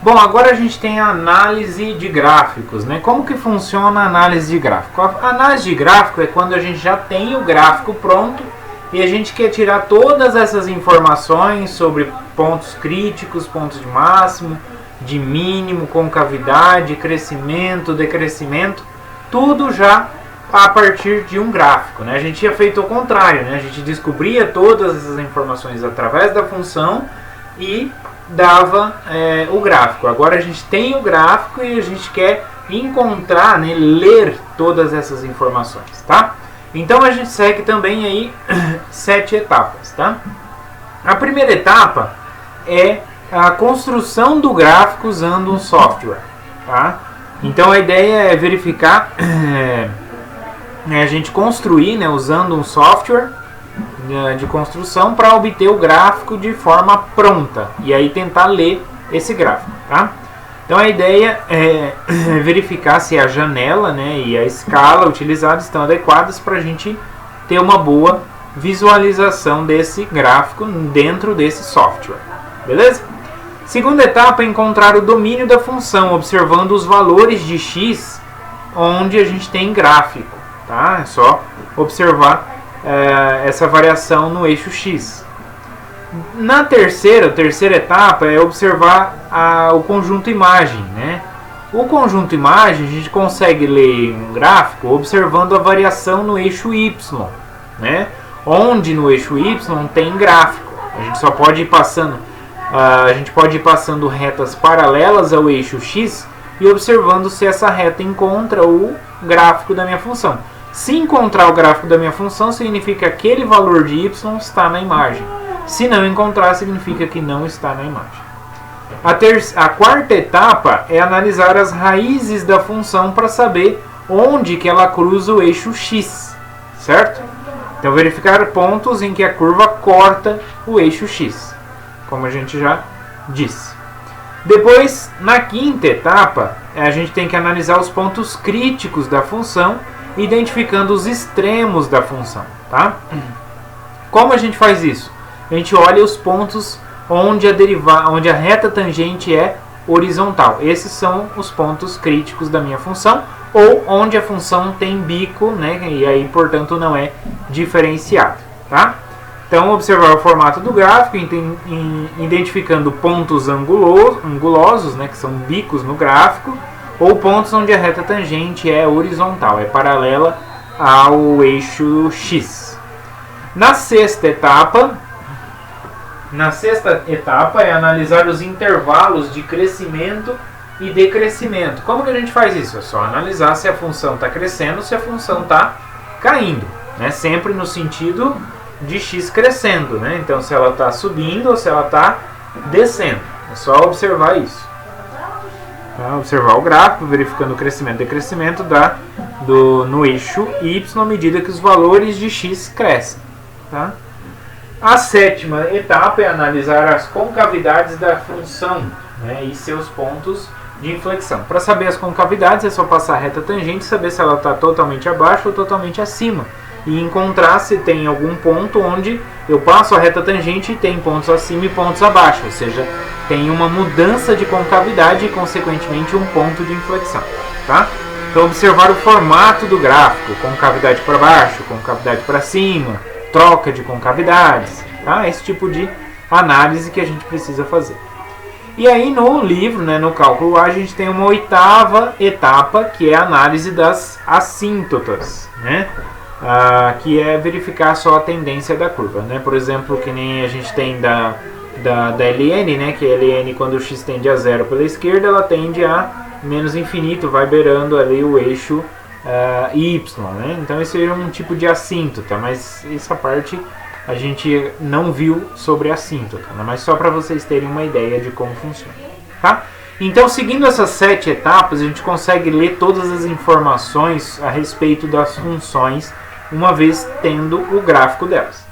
Bom, agora a gente tem a análise de gráficos, né? Como que funciona a análise de gráfico? A análise de gráfico é quando a gente já tem o gráfico pronto e a gente quer tirar todas essas informações sobre pontos críticos, pontos de máximo, de mínimo, concavidade, crescimento, decrescimento, tudo já a partir de um gráfico, né? A gente tinha feito o contrário, né? A gente descobria todas essas informações através da função e dava o gráfico. Agora a gente tem o gráfico e a gente quer encontrar, né, ler todas essas informações, tá? Então a gente segue também aí 7 etapas, tá? A primeira etapa é a construção do gráfico usando um software, tá? Então a ideia é verificar, a gente construir, né, usando um software de construção para obter o gráfico de forma pronta e aí tentar ler esse gráfico, tá? Então a ideia é verificar se a janela, né, e a escala utilizadas estão adequadas para a gente ter uma boa visualização desse gráfico dentro desse software, beleza? Segunda etapa é encontrar o domínio da função, observando os valores de x onde a gente tem gráfico, tá? É só observar essa variação no eixo x. Na terceira etapa é observar o conjunto imagem, né? O conjunto imagem a gente consegue ler um gráfico observando a variação no eixo y, né? Onde no eixo y tem gráfico. A gente só pode ir passando, retas paralelas ao eixo x e observando se essa reta encontra o gráfico da minha função. Se encontrar o gráfico da minha função, significa que aquele valor de y está na imagem. Se não encontrar, significa que não está na imagem. A quarta etapa é analisar as raízes da função para saber onde que ela cruza o eixo x, certo? Então verificar pontos em que a curva corta o eixo x, como a gente já disse. Depois, na quinta etapa, a gente tem que analisar os pontos críticos da função, identificando os extremos da função, tá? Como a gente faz isso? A gente olha os pontos onde a reta tangente é horizontal. Esses são os pontos críticos da minha função, ou onde a função tem bico, né? E aí, portanto, não é diferenciado, tá? Então, observar o formato do gráfico, identificando pontos angulosos, né? Que são bicos no gráfico, ou pontos onde a reta tangente é horizontal, é paralela ao eixo x. Na sexta etapa é analisar os intervalos de crescimento e decrescimento. Como que a gente faz isso? É só analisar se a função está crescendo ou se a função está caindo, né? Sempre no sentido de x crescendo, né? Então se ela está subindo ou se ela está descendo. É só observar isso. Observar o gráfico, verificando o crescimento e decrescimento no eixo y à medida que os valores de x crescem, tá? A sétima etapa é analisar as concavidades da função, né, e seus pontos de inflexão. Para saber as concavidades é só passar a reta tangente e saber se ela está totalmente abaixo ou totalmente acima. E encontrar se tem algum ponto onde eu passo a reta tangente e tem pontos acima e pontos abaixo. Ou seja, tem uma mudança de concavidade e, consequentemente, um ponto de inflexão, tá? Então, observar o formato do gráfico, concavidade para baixo, concavidade para cima, troca de concavidades, tá? Esse tipo de análise que a gente precisa fazer. E aí no livro, né, no cálculo A, a gente tem uma oitava etapa, que é a análise das assíntotas, né? Que é verificar só a tendência da curva, né? Por exemplo, que nem a gente tem da ln, né? Que a ln, quando o x tende a zero pela esquerda, ela tende a menos infinito, vai beirando ali o eixo y, né? Então esse é um tipo de assíntota, mas essa parte a gente não viu sobre assíntota, né? Mas só para vocês terem uma ideia de como funciona, tá? Então, seguindo essas 7 etapas, a gente consegue ler todas as informações a respeito das funções, uma vez tendo o gráfico delas.